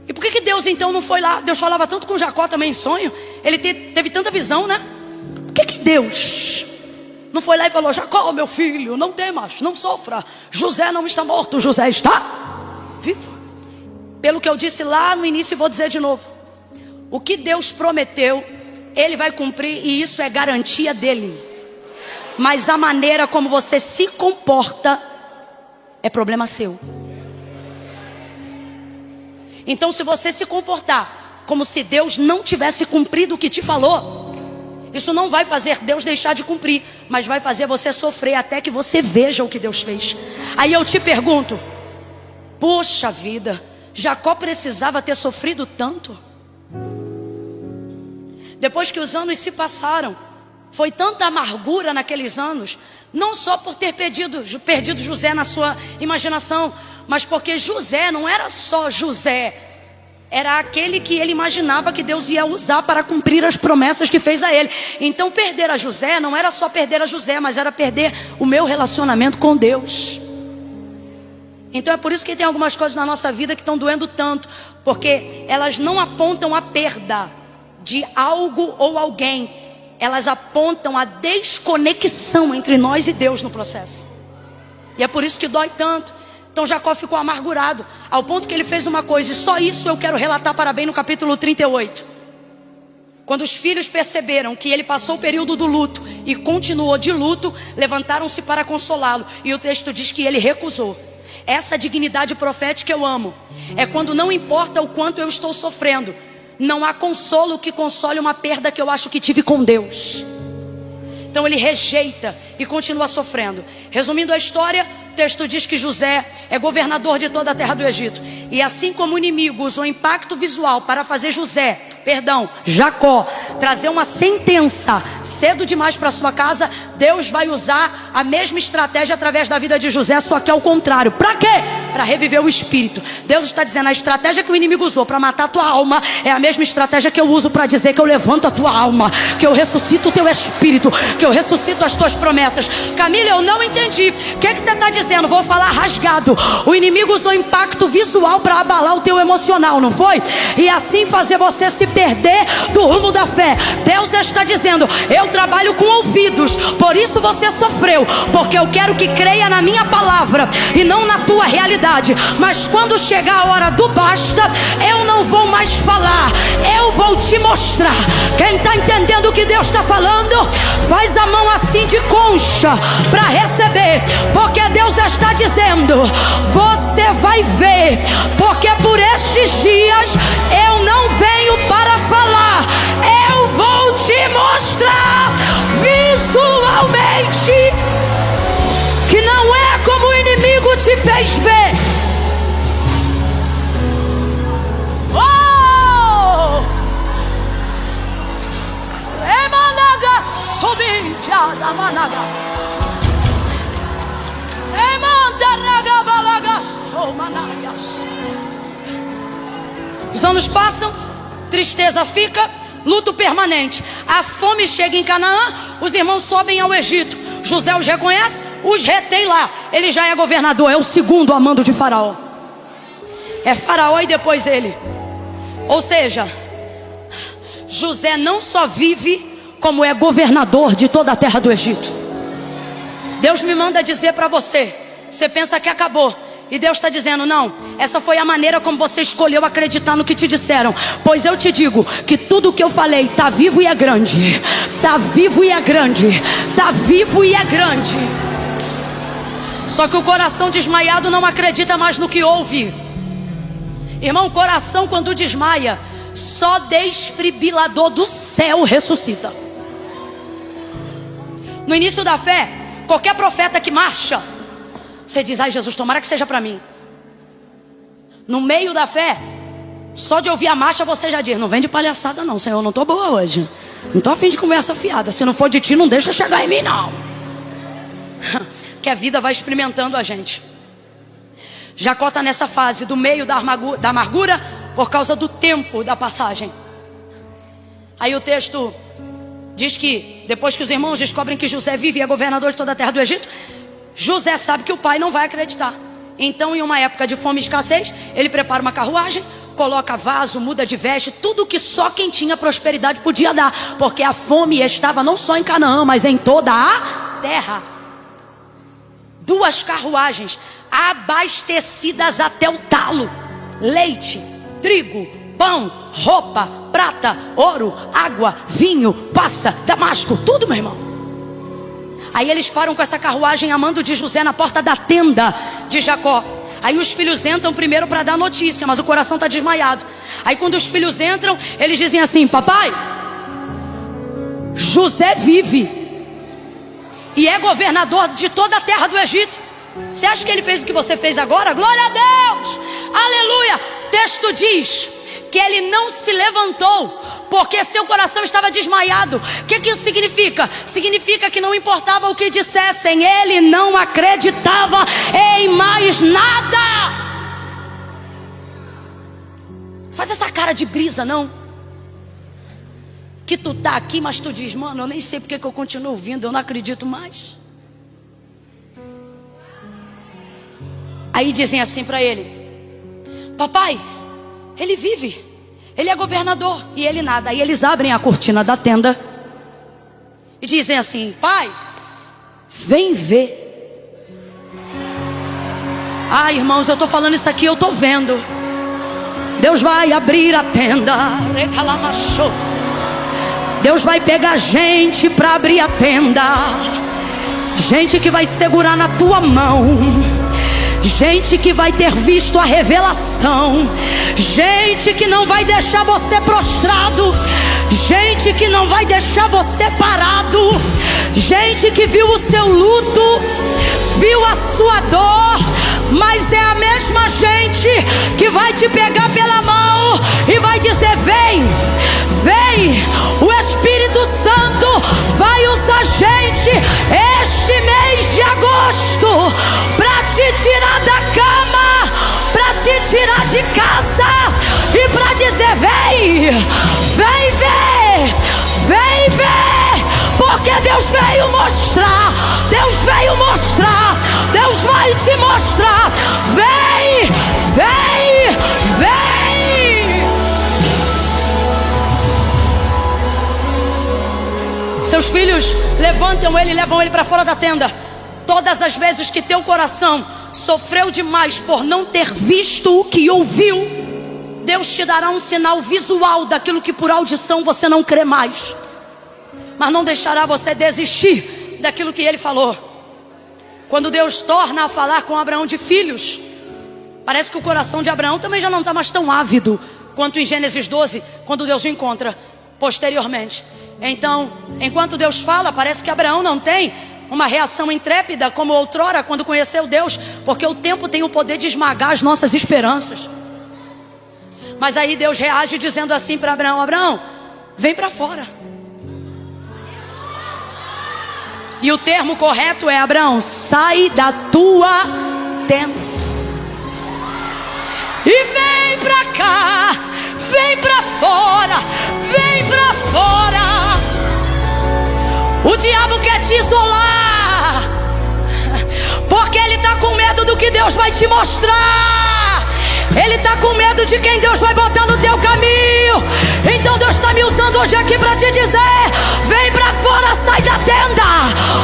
e por que Deus então não foi lá? Deus falava tanto com Jacó também em sonho, ele teve tanta visão, né? Por que Deus não foi lá e falou, Jacó, meu filho, não temas, não sofra, José não está morto, José está vivo? Pelo que eu disse lá no início, vou dizer de novo, o que Deus prometeu, Ele vai cumprir, e isso é garantia dele. Mas a maneira como você se comporta é problema seu. Então se você se comportar como se Deus não tivesse cumprido o que te falou, isso não vai fazer Deus deixar de cumprir, mas vai fazer você sofrer até que você veja o que Deus fez. Aí eu te pergunto, poxa vida, Jacó precisava ter sofrido tanto? Depois que os anos se passaram, foi tanta amargura naqueles anos, não só por ter perdido José na sua imaginação, mas porque José não era só José, era aquele que ele imaginava que Deus ia usar para cumprir as promessas que fez a ele. Então perder a José não era só perder a José, mas era perder o meu relacionamento com Deus. Então é por isso que tem algumas coisas na nossa vida que estão doendo tanto, porque elas não apontam a perda de algo ou alguém, elas apontam a desconexão entre nós e Deus no processo. E é por isso que dói tanto. Então Jacó ficou amargurado, ao ponto que ele fez uma coisa, e só isso eu quero relatar para bem no capítulo 38. Quando os filhos perceberam que ele passou o período do luto e continuou de luto, levantaram-se para consolá-lo, e o texto diz que ele recusou. Essa dignidade profética eu amo. É quando não importa o quanto eu estou sofrendo, não há consolo que console uma perda que eu acho que tive com Deus. Então ele rejeita e continua sofrendo. Resumindo a história, o texto diz que José é governador de toda a terra do Egito. E assim como o inimigo usou impacto visual para fazer Jacó, trazer uma sentença cedo demais para sua casa, Deus vai usar a mesma estratégia através da vida de José, só que ao contrário. Para quê? Para reviver o espírito. Deus está dizendo, a estratégia que o inimigo usou para matar a tua alma é a mesma estratégia que eu uso para dizer que eu levanto a tua alma, que eu ressuscito o teu espírito, que eu ressuscito as tuas promessas. Camila, eu não entendi. O que você está dizendo? Vou falar rasgado. O inimigo usou impacto visual para abalar o teu emocional, não foi? E assim fazer você se perder do rumo da fé. Deus está dizendo, eu trabalho com ouvidos, por isso você sofreu, porque eu quero que creia na minha palavra e não na tua realidade. Mas quando chegar a hora do basta, eu não vou mais falar, eu vou te mostrar. Quem está entendendo o que Deus está falando, faz a mão assim de concha para receber, porque Deus está dizendo, você vai ver, porque por estes dias eu não venho para falar, eu vou te mostrar visualmente que não é como o inimigo te fez ver. Oh! Emanaga subinja da managa. Emantaraga balaga somanagas. Os anos passam, tristeza fica, luto permanente. A fome chega em Canaã, os irmãos sobem ao Egito. José os reconhece, os retém lá. Ele já é governador, é o segundo a mando de Faraó. É Faraó e depois ele. Ou seja, José não só vive, como é governador de toda a terra do Egito. Deus me manda dizer para você, você pensa que acabou, e Deus está dizendo, não, essa foi a maneira como você escolheu acreditar no que te disseram. Pois eu te digo que tudo o que eu falei está vivo e é grande. Está vivo e é grande. Está vivo e é grande. Só que o coração desmaiado não acredita mais no que ouve. Irmão, o coração quando desmaia, só desfibrilador do céu ressuscita. No início da fé, qualquer profeta que marcha, você diz, ai Jesus, tomara que seja para mim. No meio da fé, só de ouvir a marcha você já diz, não vem de palhaçada não, Senhor, não estou boa hoje. Não estou a fim de conversa fiada. Se não for de ti, não deixa chegar em mim não. Que a vida vai experimentando a gente. Jacó está nessa fase do meio da amargura por causa do tempo da passagem. Aí o texto diz que depois que os irmãos descobrem que José vive e é governador de toda a terra do Egito, José sabe que o pai não vai acreditar. Então, em uma época de fome e escassez, ele prepara uma carruagem, coloca vaso, muda de veste, tudo que só quem tinha prosperidade podia dar, porque a fome estava não só em Canaã, mas em toda a terra. 2 carruagens abastecidas até o talo, leite, trigo, pão, roupa, prata, ouro, água, vinho, passa, damasco, tudo, meu irmão. Aí eles param com essa carruagem a mando de José na porta da tenda de Jacó. Aí os filhos entram primeiro para dar notícia, mas o coração está desmaiado. Aí quando os filhos entram, eles dizem assim, papai, José vive e é governador de toda a terra do Egito. Você acha que ele fez o que você fez agora? Glória a Deus, aleluia. O texto diz que ele não se levantou, porque seu coração estava desmaiado. O que isso significa? Significa que não importava o que dissessem, ele não acreditava em mais nada. Faz essa cara de brisa, não. Que tu tá aqui, mas tu diz, mano, eu nem sei porque que eu continuo ouvindo, eu não acredito mais. Aí dizem assim para ele: papai, ele vive, ele é governador e ele nada. Aí eles abrem a cortina da tenda e dizem assim: pai, vem ver. Ah, irmãos, eu tô falando isso aqui, eu tô vendo. Deus vai abrir a tenda, recalamaçou. Deus vai pegar gente para abrir a tenda, gente que vai segurar na tua mão, gente que vai ter visto a revelação, gente que não vai deixar você prostrado, gente que não vai deixar você parado, gente que viu o seu luto, viu a sua dor, mas é a mesma gente que vai te pegar pela mão e vai dizer: vem, vem. O Espírito Santo vai usar gente este mês de agosto para te tirar da cama, para te tirar de casa e para dizer: vem, vem ver, vem ver, porque Deus veio mostrar, Deus veio mostrar, Deus vai te mostrar. Vem, vem, vem. Seus filhos levantam ele e levam ele para fora da tenda. Todas as vezes que teu coração sofreu demais por não ter visto o que ouviu, Deus te dará um sinal visual daquilo que por audição você não crê mais, mas não deixará você desistir daquilo que ele falou. Quando Deus torna a falar com Abraão de filhos, parece que o coração de Abraão também já não está mais tão ávido quanto em Gênesis 12, quando Deus o encontra posteriormente. Então, enquanto Deus fala, parece que Abraão não tem uma reação intrépida como outrora quando conheceu Deus, porque o tempo tem o poder de esmagar as nossas esperanças. Mas aí Deus reage dizendo assim para Abraão: Abraão, vem para fora. E o termo correto é: Abraão, sai da tua tenda e vem pra cá, vem pra fora, vem pra fora. O diabo quer te isolar, porque ele está com medo do que Deus vai te mostrar. Ele está com medo de quem Deus vai botar no teu caminho. Então Deus está me usando hoje aqui para te dizer: vem para fora, sai da tenda.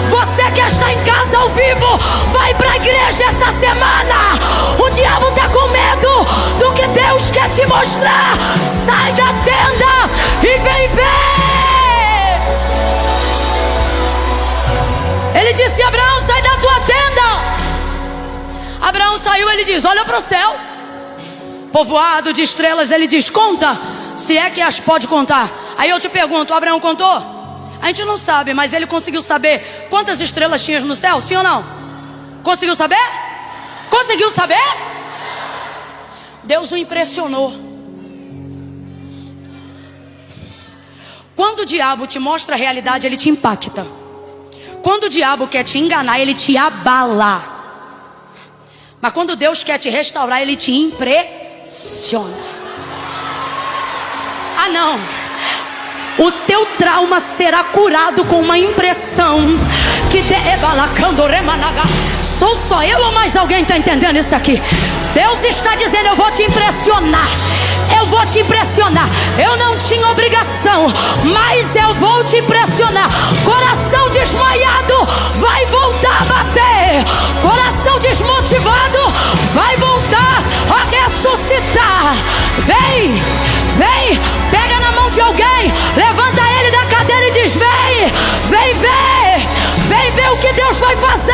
Você que está em casa ao vivo, vai para a igreja essa semana. O diabo está com medo do que Deus quer te mostrar. Sai da tenda e vem ver. Ele disse: Abraão, sai da tua tenda. Abraão saiu, ele diz: olha para o céu, povoado de estrelas. Ele diz: conta, se é que as pode contar. Aí eu te pergunto: Abraão contou? A gente não sabe, mas ele conseguiu saber quantas estrelas tinha no céu, sim ou não? Conseguiu saber? Conseguiu saber? Deus o impressionou. Quando o diabo te mostra a realidade, ele te impacta. Quando o diabo quer te enganar, ele te abala. Mas quando Deus quer te restaurar, ele te impressiona. Ah, não. O teu trauma será curado com uma impressão que sou só eu ou mais alguém está entendendo isso aqui? Deus está dizendo: eu vou te impressionar. Eu vou te impressionar. Eu não tinha obrigação, mas eu vou te impressionar. Coração desmaiado vai voltar a bater. Coração desmotivado vai voltar a ressuscitar. Vem, vem, pega na mão de alguém, levanta ele da cadeira e diz: vem, vem ver, vem ver o que Deus vai fazer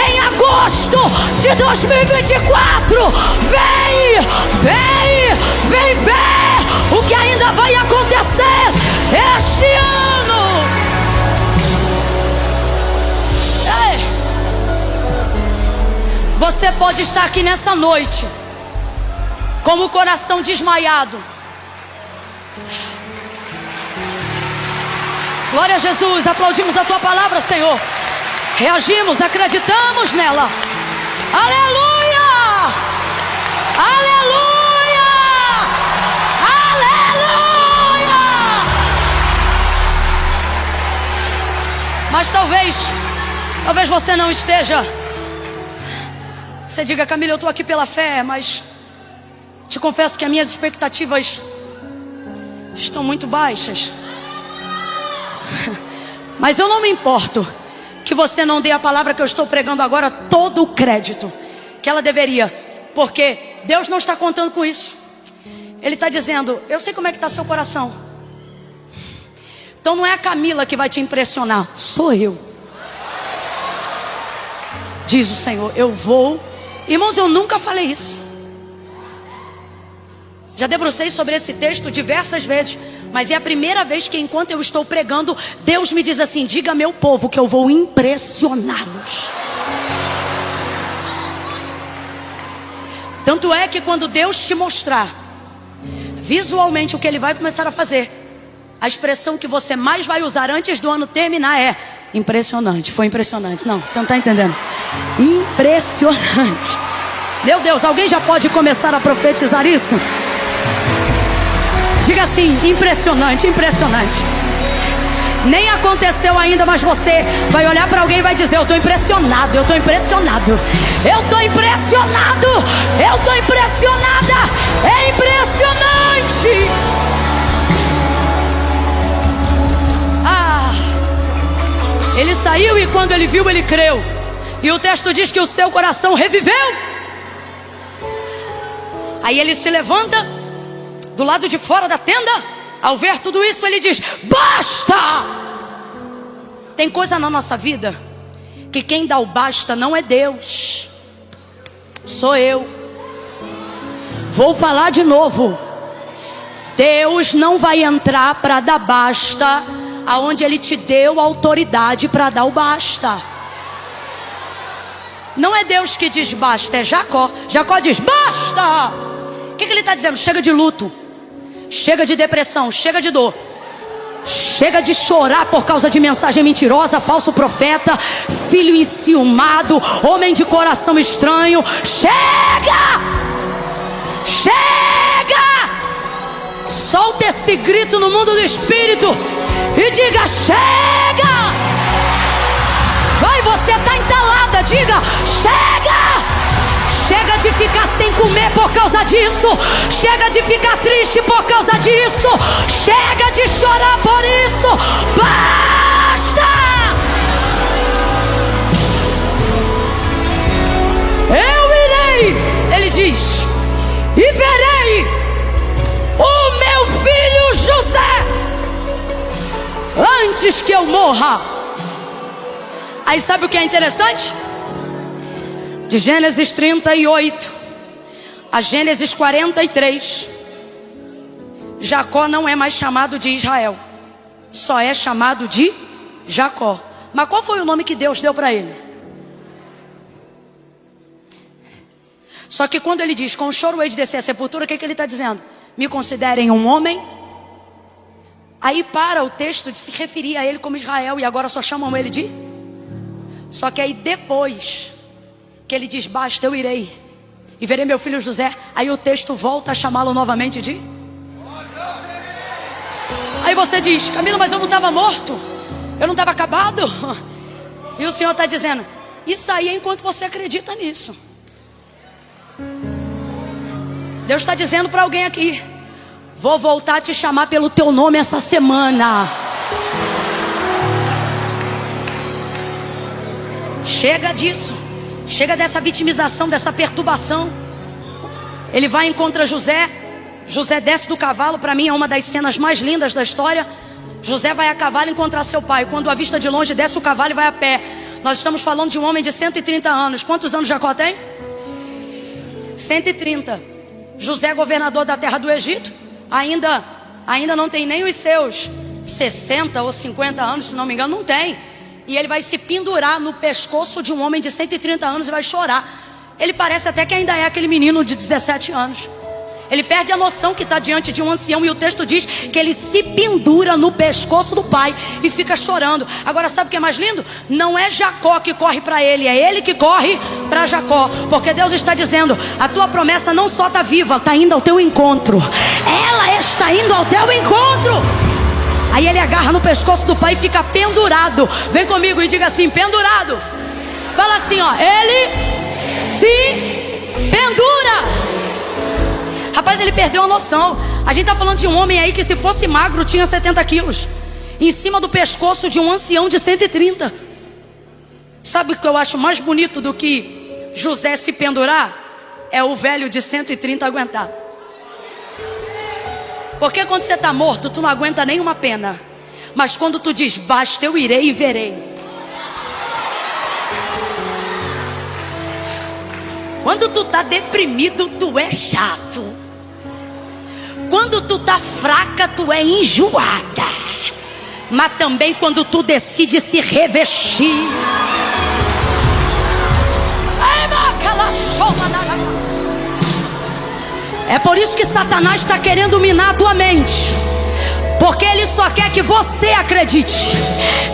em agosto de 2024. Vem, vem, vem ver o que ainda vai acontecer este ano. Ei. Você pode estar aqui nessa noite com o coração desmaiado, Glória a Jesus, aplaudimos a tua palavra, Senhor. Reagimos, acreditamos nela. Aleluia! Aleluia! Aleluia! Mas talvez você não esteja. Você diga: Camila, eu estou aqui pela fé, mas te confesso que as minhas expectativas estão muito baixas. Mas eu não me importo que você não dê a palavra que eu estou pregando agora todo o crédito que ela deveria, porque Deus não está contando com isso. Ele está dizendo: eu sei como é que está seu coração. Então não é a Camila que vai te impressionar, sou eu. Diz o Senhor, eu vou. Irmãos, eu nunca falei isso. Já debrucei sobre esse texto diversas vezes, mas é a primeira vez que, enquanto eu estou pregando, Deus me diz assim: diga meu povo que eu vou impressioná-los. Tanto é que quando Deus te mostrar visualmente o que Ele vai começar a fazer, a expressão que você mais vai usar antes do ano terminar é: impressionante, foi impressionante. Não, você não está entendendo. Impressionante. Meu Deus, alguém já pode começar a profetizar isso? Diga assim: impressionante, impressionante. Nem aconteceu ainda, mas você vai olhar para alguém e vai dizer: eu estou impressionado, eu estou impressionado, eu estou impressionado, eu estou impressionada. É impressionante. Ele saiu e quando ele viu, ele creu. E o texto diz que o seu coração reviveu. Aí ele se levanta do lado de fora da tenda. Ao ver tudo isso, ele diz: basta! Tem coisa na nossa vida que quem dá o basta não é Deus, sou eu. Vou falar de novo. Deus não vai entrar para dar basta aonde Ele te deu autoridade para dar o basta. Não é Deus que diz basta, é Jacó. Jacó diz basta. O que ele está dizendo? Chega de luto, chega de depressão, chega de dor, chega de chorar por causa de mensagem mentirosa, falso profeta, filho enciumado, homem de coração estranho. Chega! Chega! Solta esse grito no mundo do espírito e diga: chega! Vai, você está entalada, diga: chega! Chega de ficar sem comer por causa disso. Chega de ficar triste por causa disso. Chega de chorar por isso. Basta! Eu irei, ele diz, e verei o meu filho José antes que eu morra. Aí sabe o que é interessante? De Gênesis 38 a Gênesis 43, Jacó não é mais chamado de Israel, só é chamado de Jacó. Mas qual foi o nome que Deus deu para ele? Só que quando ele diz: com o choro hei de descer à sepultura, o que ele está dizendo? Me considerem um homem. Aí para o texto de se referir a ele como Israel, e agora só chamam ele de. Só que aí depois que ele diz: basta, eu irei e verei meu filho José, aí o texto volta a chamá-lo novamente de. Aí você diz: Camila, mas eu não estava morto, eu não estava acabado. E o Senhor está dizendo: isso aí é enquanto você acredita nisso. Deus está dizendo para alguém aqui: vou voltar a te chamar pelo teu nome essa semana. Chega disso. Chega dessa vitimização, dessa perturbação. Ele vai e encontra José. José desce do cavalo. Para mim é uma das cenas mais lindas da história. José vai a cavalo encontrar seu pai. Quando avista vista de longe, desce o cavalo e vai a pé. Nós estamos falando de um homem de 130 anos. Quantos anos Jacó tem? 130. José é governador da terra do Egito. Ainda não tem nem os seus 60 ou 50 anos, se não me engano, não tem. E ele vai se pendurar no pescoço de um homem de 130 anos e vai chorar. Ele parece até que ainda é aquele menino de 17 anos. Ele perde a noção que está diante de um ancião. E o texto diz que ele se pendura no pescoço do pai e fica chorando. Agora sabe o que é mais lindo? Não é Jacó que corre para ele, é ele que corre para Jacó. Porque Deus está dizendo: a tua promessa não só está viva, está indo ao teu encontro. Ela está indo ao teu encontro. Aí ele agarra no pescoço do pai e fica pendurado. Vem comigo e diga assim: pendurado. Fala assim, ó: ele se pendura. Rapaz, ele perdeu a noção. A gente está falando de um homem aí que, se fosse magro, tinha 70 quilos, em cima do pescoço de um ancião de 130. Sabe o que eu acho mais bonito do que José se pendurar? É o velho de 130 aguentar. Porque quando você está morto, tu não aguenta nenhuma pena. Mas quando tu diz: basta, eu irei e verei. Quando tu está deprimido, tu é chato. Quando tu tá fraca, tu é enjoada. Mas também quando tu decide se revestir. É por isso que Satanás está querendo minar a tua mente. Porque ele só quer que você acredite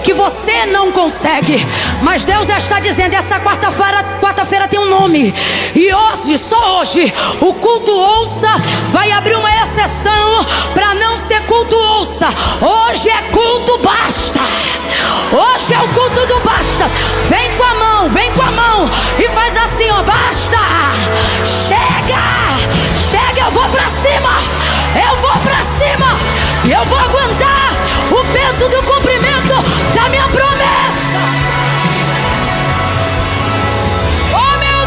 que você não consegue. Mas Deus já está dizendo: essa quarta-feira tem um nome. E hoje, só hoje, o culto ouça vai abrir uma exceção para não ser culto ouça. Hoje é culto basta. Hoje é o culto do basta. Vem com a mão e faz assim, ó: basta. Chega, eu vou pra cima. E eu vou aguentar o peso do cumprimento da minha promessa. Oh, meu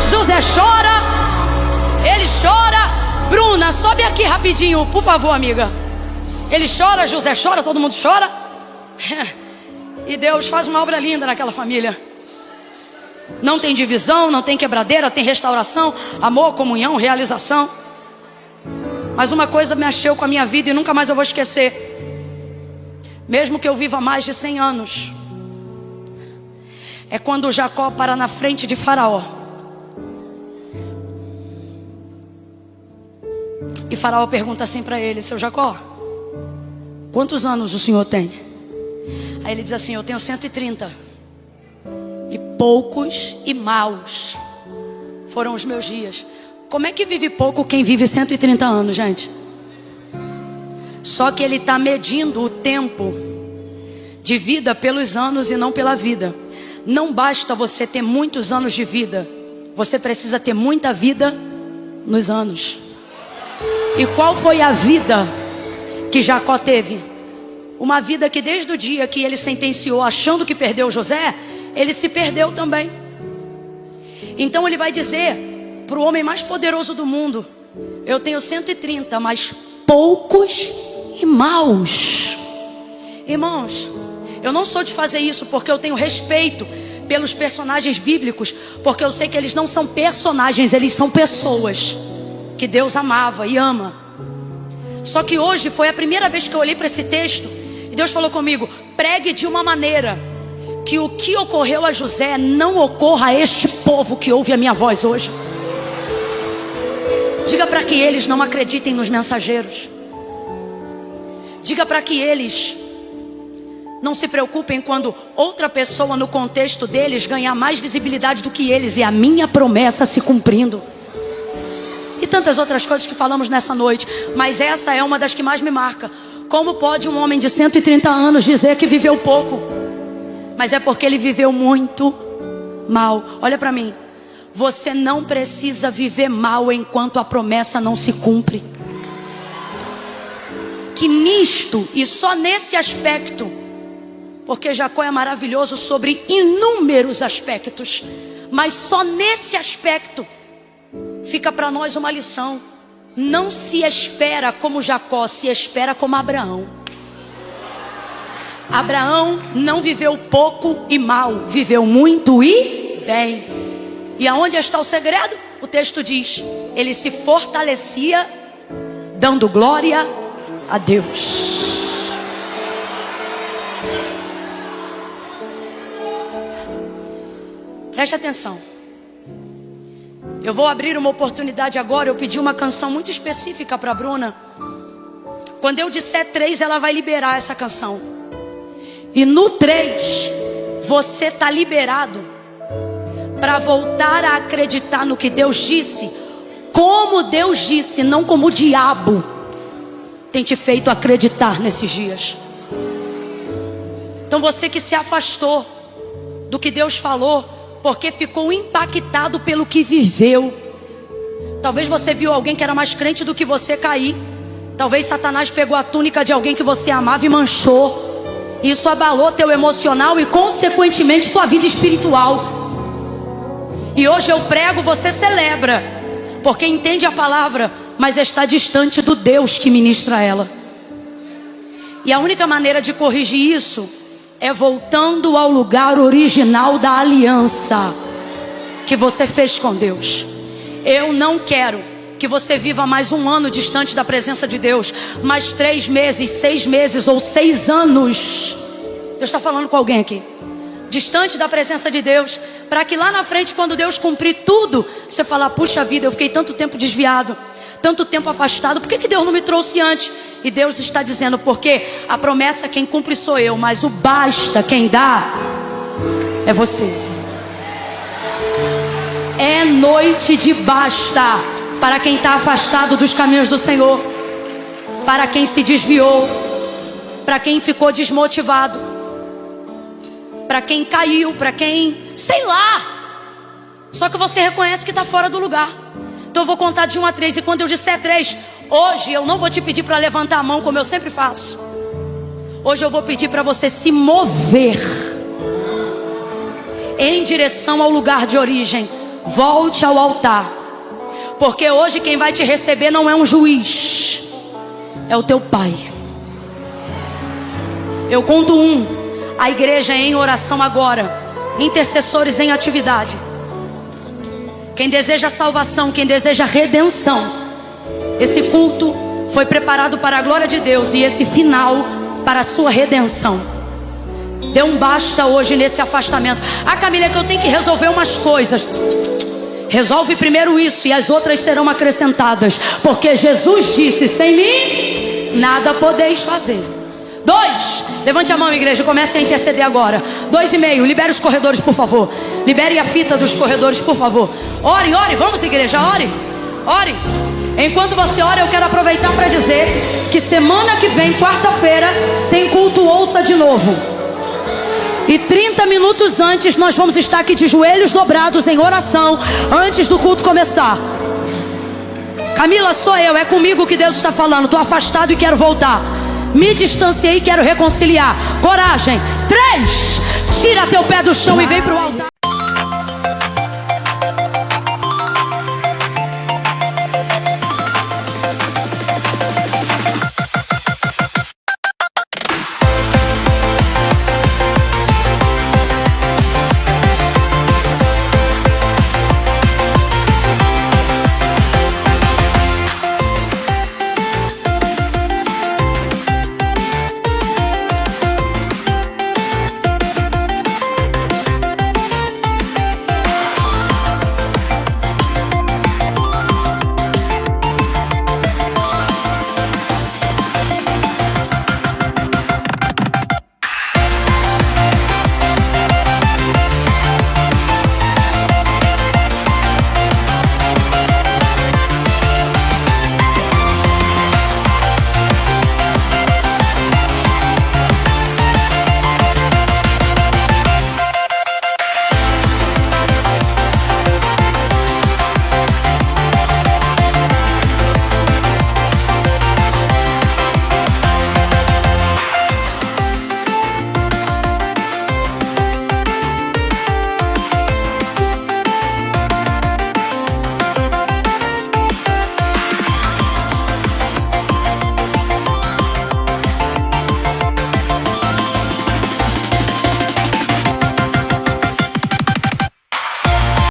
Deus! José chora. Ele chora. Bruna, sobe aqui rapidinho, por favor, amiga. Ele chora, José chora, todo mundo chora. E Deus faz uma obra linda naquela família. Não tem divisão, não tem quebradeira, tem restauração, amor, comunhão, realização. Mas uma coisa mexeu com a minha vida e nunca mais eu vou esquecer. Mesmo que eu viva mais de 100 anos, é quando Jacó para na frente de Faraó. E Faraó pergunta assim para ele: seu Jacó, quantos anos o senhor tem? Aí ele diz assim: eu tenho 130. E poucos e maus foram os meus dias. Como é que vive pouco quem vive 130 anos, gente? Só que ele está medindo o tempo de vida pelos anos e não pela vida. Não basta você ter muitos anos de vida, você precisa ter muita vida nos anos. E qual foi a vida que Jacó teve? Uma vida que desde o dia que ele sentenciou achando que perdeu José, ele se perdeu também. Então ele vai dizer para o homem mais poderoso do mundo: eu tenho 130, mas poucos e maus. Irmãos, eu não sou de fazer isso porque eu tenho respeito pelos personagens bíblicos, porque eu sei que eles não são personagens, eles são pessoas que Deus amava e ama. Só que hoje foi a primeira vez que eu olhei para esse texto e Deus falou comigo: pregue de uma maneira que o que ocorreu a José não ocorra a este povo que ouve a minha voz hoje. Diga para que eles não acreditem nos mensageiros. Diga para que eles não se preocupem quando outra pessoa no contexto deles ganhar mais visibilidade do que eles e a minha promessa se cumprindo. E tantas outras coisas que falamos nessa noite, mas essa é uma das que mais me marca. Como pode um homem de 130 anos dizer que viveu pouco? Mas é porque ele viveu muito mal. Olha para mim. Você não precisa viver mal enquanto a promessa não se cumpre. Que nisto e só nesse aspecto, porque Jacó é maravilhoso sobre inúmeros aspectos, mas só nesse aspecto fica para nós uma lição. Não se espera como Jacó, se espera como Abraão. Abraão não viveu pouco e mal, viveu muito e bem. E aonde está o segredo? O texto diz: ele se fortalecia dando glória a Deus. Preste atenção. Eu vou abrir uma oportunidade agora. Eu pedi uma canção muito específica para a Bruna. Quando eu disser 3, ela vai liberar essa canção. E no 3, você está liberado para voltar a acreditar no que Deus disse, como Deus disse, não como o diabo tem te feito acreditar nesses dias. Então você que se afastou do que Deus falou, porque ficou impactado pelo que viveu. Talvez você viu alguém que era mais crente do que você cair. Talvez Satanás pegou a túnica de alguém que você amava e manchou. Isso abalou teu emocional e consequentemente tua vida espiritual. E hoje eu prego, você celebra, porque entende a palavra, mas está distante do Deus que ministra ela. E a única maneira de corrigir isso é voltando ao lugar original da aliança que você fez com Deus. Eu não quero que você viva mais 1 ano distante da presença de Deus, mais 3 meses, 6 meses ou 6 anos. Deus está falando com alguém aqui. Distante da presença de Deus, para que lá na frente, quando Deus cumprir tudo, você falar: puxa vida, eu fiquei tanto tempo desviado, tanto tempo afastado, por que Deus não me trouxe antes? E Deus está dizendo: porque a promessa quem cumpre sou eu, mas o basta quem dá é você. É noite de basta para quem está afastado dos caminhos do Senhor, para quem se desviou, para quem ficou desmotivado, para quem caiu, para quem, sei lá. Só que você reconhece que está fora do lugar. Então eu vou contar de 1 a 3. E quando eu disser 3, hoje eu não vou te pedir para levantar a mão como eu sempre faço. Hoje eu vou pedir para você se mover em direção ao lugar de origem. Volte ao altar. Porque hoje quem vai te receber não é um juiz, é o teu pai. Eu conto 1. A igreja é em oração agora. Intercessores em atividade. Quem deseja salvação, quem deseja redenção. Esse culto foi preparado para a glória de Deus, e esse final para a sua redenção. Dê um basta hoje nesse afastamento. Ah, Camila, é que eu tenho que resolver umas coisas. Resolve primeiro isso e as outras serão acrescentadas. Porque Jesus disse: sem mim nada podeis fazer. 2, levante a mão, igreja, comece a interceder agora. 2,5, libere os corredores, por favor. Libere a fita dos corredores, por favor. Ore, ore, vamos, igreja, ore. Ore. Enquanto você ora, eu quero aproveitar para dizer que semana que vem, quarta-feira, tem culto Ouça de novo. E 30 minutos antes nós vamos estar aqui de joelhos dobrados em oração, antes do culto começar. Camila, sou eu, é comigo que Deus está falando. Estou afastado e quero voltar. Me distanciei e quero reconciliar. Coragem. 3, tira teu pé do chão e vem para o altar.